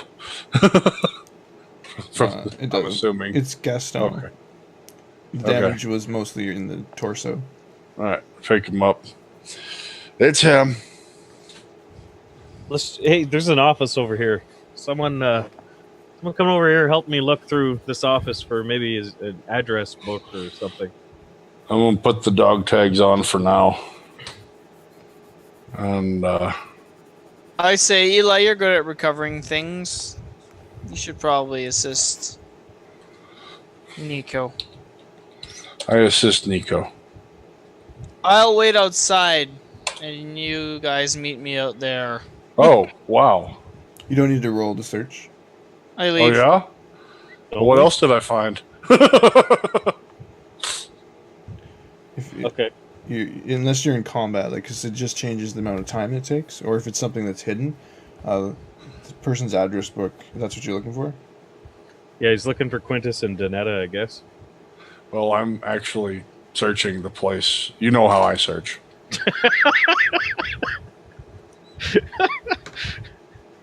It I'm doesn't. assuming. It's Gaston. Okay. The damage was mostly in the torso. All right, pick him up. It's him. Hey, there's an office over here. Someone come over here, help me look through this office for maybe an address book or something. I'm gonna put the dog tags on for now. And I say, Eli, you're good at recovering things. You should probably assist Nico. I assist Nico. I'll wait outside, and you guys meet me out there. Oh, wow. You don't need to roll to search. I Oh, leave. yeah? Don't What we? else did I find? Okay. Unless you're in combat, like, because it just changes the amount of time it takes, or if it's something that's hidden, the person's address book. If that's what you're looking for. Yeah, he's looking for Quintus and Donetta, I guess. Well, I'm actually searching the place. You know how I search.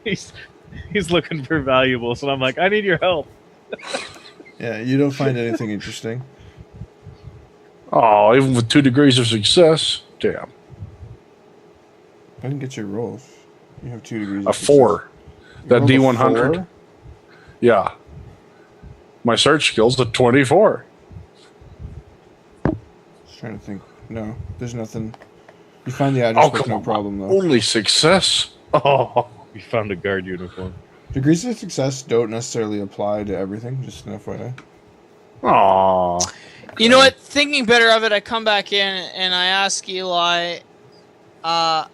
He's looking for valuables, and I'm like, I need your help. Yeah, you don't find anything interesting. Oh, even with 2 degrees of success. Damn. I didn't get your rolls. You have 2 degrees. A of 4. success. You That rolled a D100? 4? Yeah. My search skill's a 24. Just trying to think. No, there's nothing. You find the address book, no problem, though. Only success. Oh. We found a guard uniform. Degrees of success don't necessarily apply to everything, just an FYI. Aww. You know what? Thinking better of it, I come back in and I ask Eli, not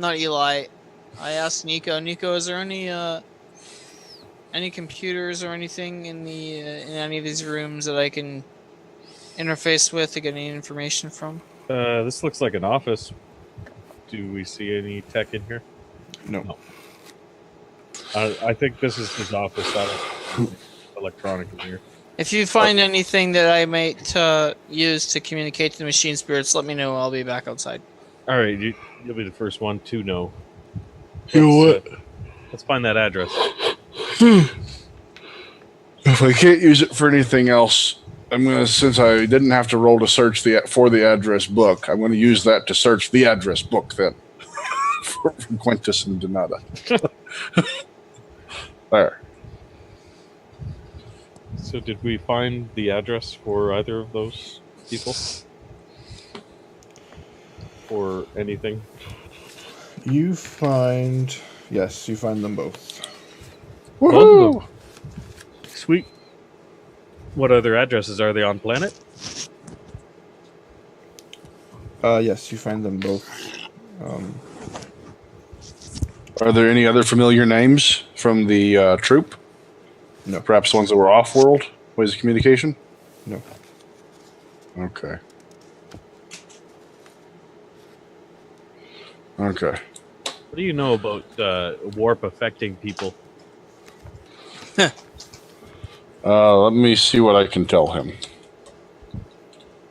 Eli, I asked Nico. Nico, is there any computers or anything in any of these rooms that I can interface with to get any information from? This looks like an office. Do we see any tech in here? No. I think this is his office. I don't electronic in here. If you find anything that I might use to communicate to the machine spirits, let me know. I'll be back outside. All right, you'll be the first one to know. You know what? Let's find that address. If I can't use it for anything else, I'm gonna, since I didn't have to roll to search for the address book, I'm gonna use that to search the address book then. for Quintus and Donata. There. So did we find the address for either of those people? Or anything? Yes, you find them both. Woohoo! Sweet. What other addresses? Are they on planet? Yes, you find them both. Are there any other familiar names from the troop? No. Perhaps ones that were off-world ways of communication? No. Okay. Okay. What do you know about warp affecting people? Let me see what I can tell him.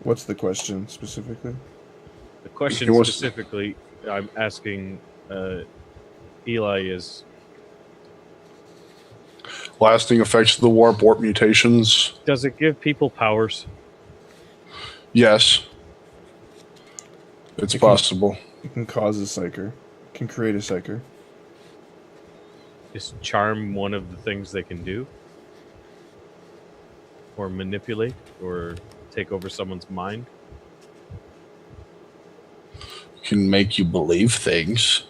What's the question specifically? The question He wants- specifically I'm asking Eli is, Lasting effects of the warp mutations. does it give people powers? Yes. It's It can- possible. It can cause a psyker. It can create a psyker. Is charm one of the things they can do? Or manipulate? Or take over someone's mind? Can make you believe things.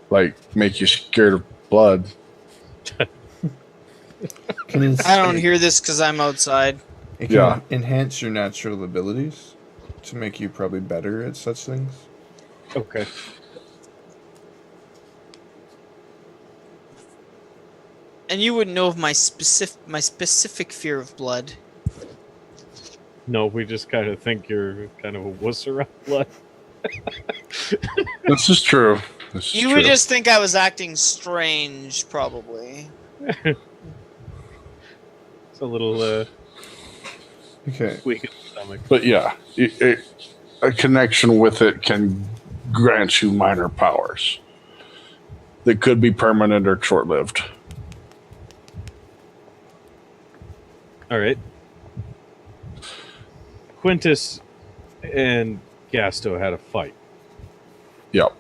Like, make you scared of blood. I don't hear this because I'm outside. It can Yeah. enhance your natural abilities to make you probably better at such things. Okay. And you wouldn't know of my specific fear of blood. No, we just kind of think you're kind of a wuss around blood. This is true. This is You true. would just think I was acting strange, probably. It's a little Okay. weak in the stomach. But yeah, a connection with it can grant you minor powers that could be permanent or short-lived. All right. Quintus and Gasto had a fight. Yep.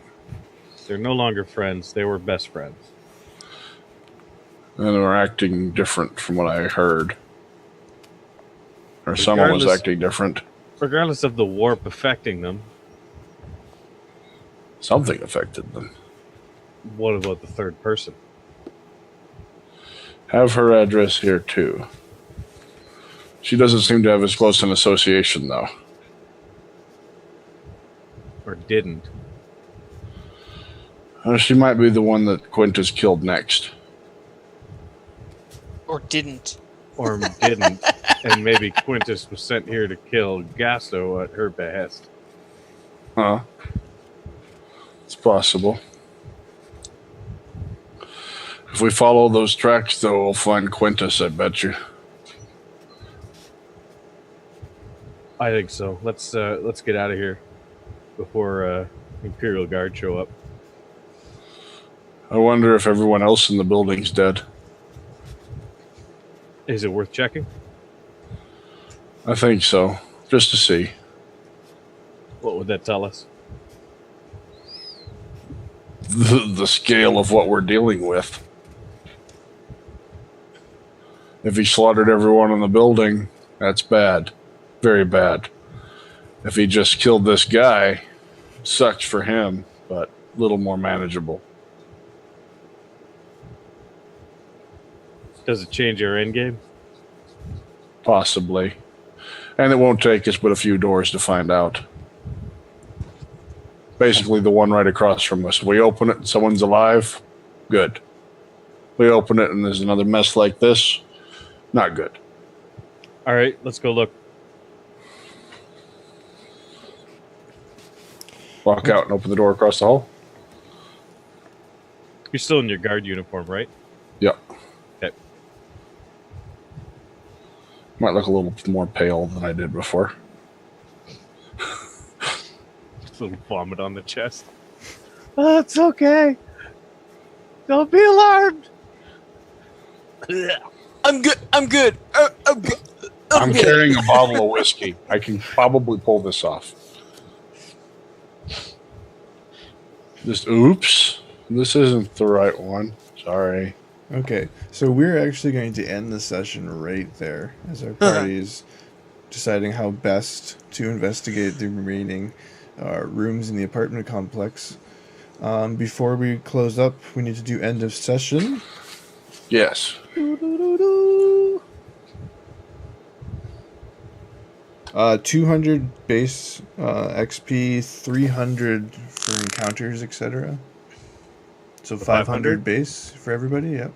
They're no longer friends. They were best friends. And they're acting different from what I heard. Or someone was Regardless- acting different. Regardless of the warp affecting them, Something affected them. what about the third person? Have her address here too. She doesn't seem to have as close an association though. Or didn't? She might be the one that Quintus killed next. Or didn't. Or didn't. And maybe Quintus was sent here to kill Gasto at her behest. Huh? It's possible. If we follow those tracks, though, we'll find Quintus, I bet you. I think so. Let's get out of here before Imperial Guard show up. I wonder if everyone else in the building's dead. Is it worth checking? I think so. Just to see. What would that tell us? The scale of what we're dealing with. If he slaughtered everyone in the building, that's bad. Very bad. If he just killed this guy, sucks for him, but a little more manageable. Does it change your end game? Possibly. And it won't take us but a few doors to find out. Basically, the one right across from us. We open it and someone's alive. Good. We open it and there's another mess like this. Not good. All right, let's go look. Walk out and open the door across the hall. You're still in your guard uniform, right? Yep. Okay. Might look a little more pale than I did before. Just a little vomit on the chest. Oh, it's okay. Don't be alarmed. I'm good. I'm good. I'm good. I'm carrying a bottle of whiskey. I can probably pull this off. Just oops. This isn't the right one. Sorry. Okay, so we're actually going to end the session right there as our party is deciding how best to investigate the remaining rooms in the apartment complex. Before we close up, we need to do end of session. Yes. 200 base XP, 300 for encounters, etc. So 500 base for everybody, yep.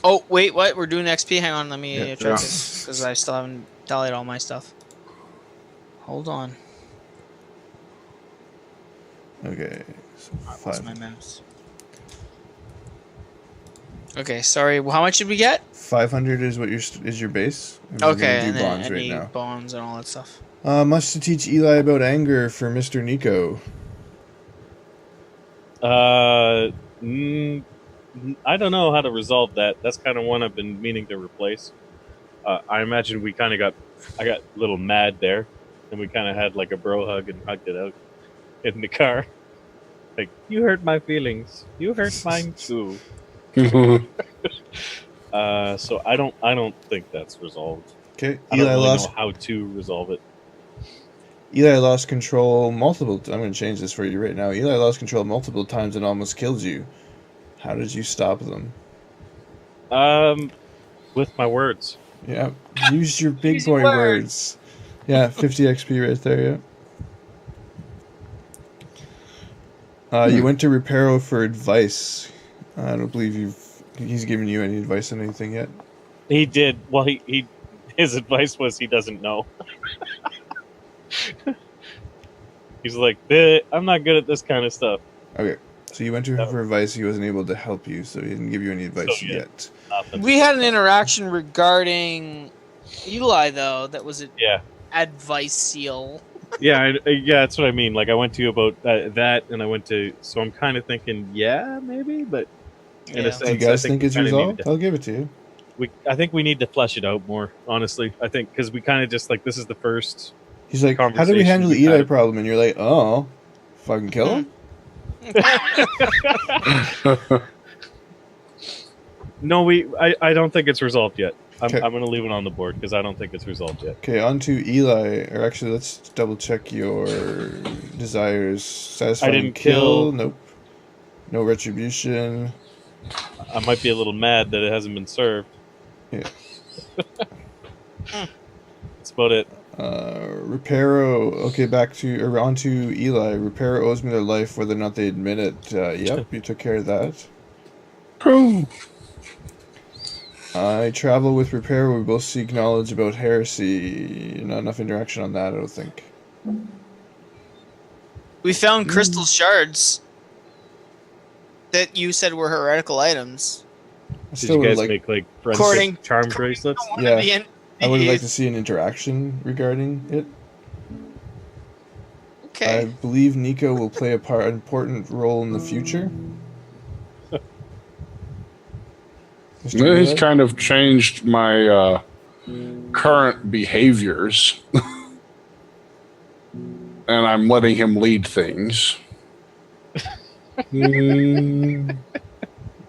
Oh, wait, what? We're doing XP? Hang on, let me Yeah. check this, because I still haven't tallied all my stuff. Hold on. Okay, so I 5. lost my mouse. Okay, sorry. How much did we get? 500 is what is your base. And we're Okay, gonna and do then bonds any right now. bonds and all that stuff. Much to teach Eli about anger for Mr. Nico. I don't know how to resolve that. That's kind of one I've been meaning to replace. I imagine we kind of I got a little mad there, and we kind of had like a bro hug and hugged it out in the car. Like, you hurt my feelings. You hurt mine too. So I don't think that's resolved. Okay, I don't Eli really lost. know how to resolve it. Eli lost control multiple. I'm going to change this for you right now. Eli lost control multiple times and almost killed you. How did you stop them? With my words. Yeah, use your big boy words. Yeah, 50 XP right there. Yeah. You went to Reparo for advice. I don't believe he's given you any advice on anything yet. He did. Well, his advice was he doesn't know. He's like, I'm not good at this kind of stuff. Okay, so you went to him for advice. He wasn't able to help you, so he didn't give you any advice yet. Nothing. We had an interaction regarding Eli, though, that was an advice seal. Yeah, that's what I mean. Like, I went to you about that, and I went to... So I'm kind of thinking, maybe, but... In a sense, Do you guys think it's resolved? To, I'll give it to you. I think we need to flesh it out more, honestly. I think, because we kind of just, like, this is the first... He's like, how do we handle the Eli problem? And you're like, oh, fucking kill him? No, I don't think it's resolved yet. I'm Okay. going to leave it on the board because I don't think it's resolved yet. Okay, on to Eli. Or actually, let's double check your desires. Satisfy I didn't kill. kill. Nope. No retribution. I might be a little mad that it hasn't been served. Yeah. That's about it. Reparo. Okay, on to Eli. Reparo owes me their life, whether or not they admit it. Yep, you took care of that. I travel with Reparo. We both seek knowledge about heresy. Not enough interaction on that, I don't think. We found crystal shards that you said were heretical items. Did you guys make like friendship charm bracelets? Yeah, I would like to see an interaction regarding it. Okay. I believe Nico will play an important role in the future. He's kind of changed my current behaviors. And I'm letting him lead things. But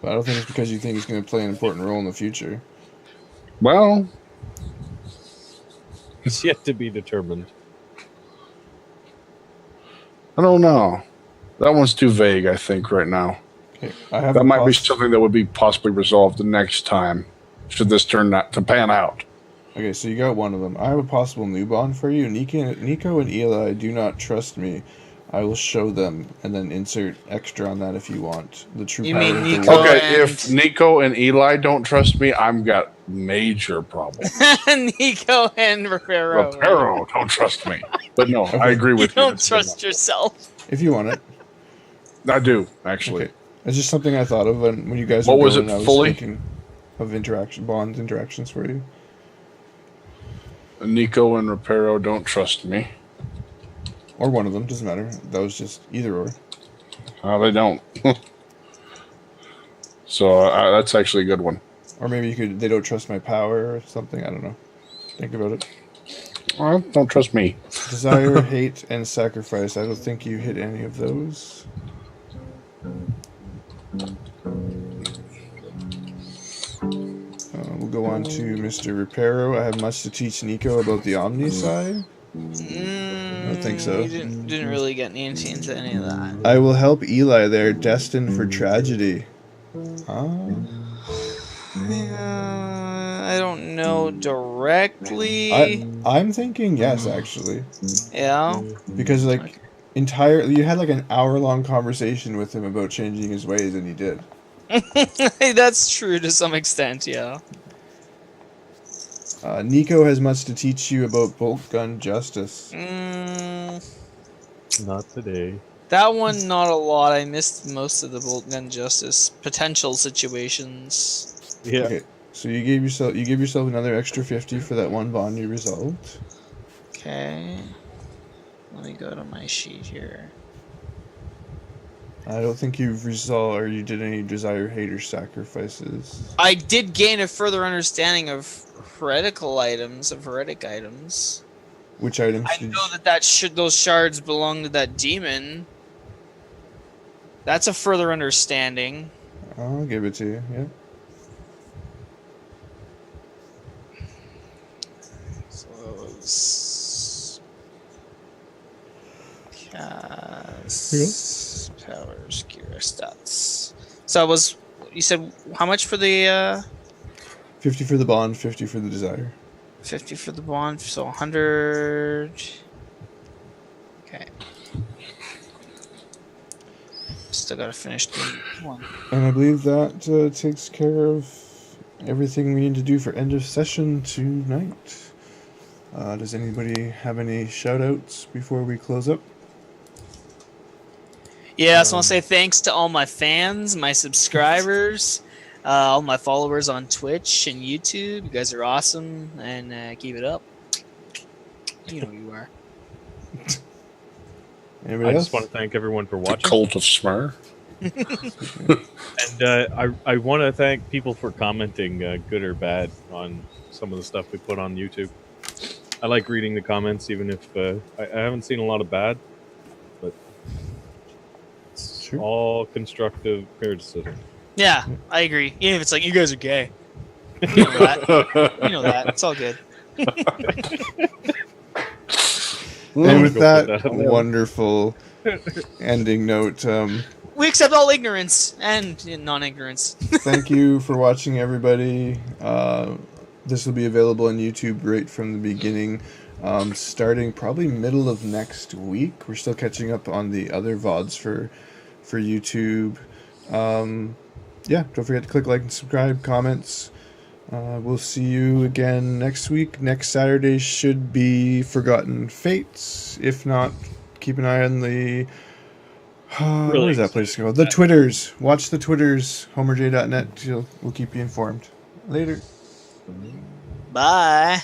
I don't think it's because you think he's going to play an important role in the future. Well, It's yet to be determined. I don't know. That one's too vague, I think, right now. Okay, I have That a might be something that would be possibly resolved the next time, should this turn out to pan out. Okay, so you got one of them. I have a possible new bond for you. Nico and Eli do not trust me. I will show them, and then insert extra on that if you want. The true You power mean of the Nico will. Okay, and- if Nico and Eli don't trust me, I've got major problems. Nico and Reparo. Reparo don't trust me. But no, I agree You with you. don't That's trust yourself. If you want it. good. I do, actually. Okay. It's just something I thought of when you guys What were was going, it I was fully? thinking of interactions for you. Nico and Reparo don't trust me. Or one of them, doesn't matter. That was just either or. They don't. So that's actually a good one. Or maybe they don't trust my power or something. I don't know. Think about it. Well, don't trust me. Desire, hate, and sacrifice. I don't think you hit any of those. We'll go on to Mr. Reparo. I have much to teach Nico about the Omni side. I don't think so. You didn't really get me into any of that. I will help Eli there, destined for tragedy. I don't know directly. I'm thinking yes, actually. Yeah. Because, like, you had like an hour-long conversation with him about changing his ways, and he did. That's true to some extent, yeah. Nico has much to teach you about bolt gun justice. Not today. That one, not a lot. I missed most of the bolt gun justice potential situations. Yeah. Okay, so you give yourself another extra 50 for that one bond you resolved. Okay. Let me go to my sheet here. I don't think you've resolved or you did any desire, hate, or sacrifices. I did gain a further understanding of heretic items. Which items I did know that those shards belong to that demon. That's a further understanding. I'll give it to you, yeah. So those cast powers, gear stats. So you said how much for the 50 for the bond, 50 for the desire. 50 for the bond, so 100. Okay. Still gotta finish the one. And I believe that takes care of everything we need to do for end of session tonight. Does anybody have any shout-outs before we close up? Yeah, I just want to say thanks to all my fans, my subscribers, all my followers on Twitch and YouTube. You guys are awesome, and keep it up. You know who you are. Anybody I else? just want to thank everyone for The watching. cult of Smur. And I want to thank people for commenting, good or bad, on some of the stuff we put on YouTube. I like reading the comments, even if I haven't seen a lot of bad, but it's Sure. all constructive criticism. Yeah, I agree. Even if it's like, you guys are gay. You know that. You know that. It's all good. And with Go that put that on there. wonderful ending note, We accept all ignorance and non-ignorance. thank you for watching, everybody. This will be available on YouTube right from the beginning, starting probably middle of next week. We're still catching up on the other VODs for YouTube. Yeah, don't forget to click like and subscribe, comments. We'll see you again next week. Next Saturday should be Forgotten Fates. If not, keep an eye on the... what is that place called? The Twitters. Watch the Twitters. HomerJ.net. We'll keep you informed. Later. Bye.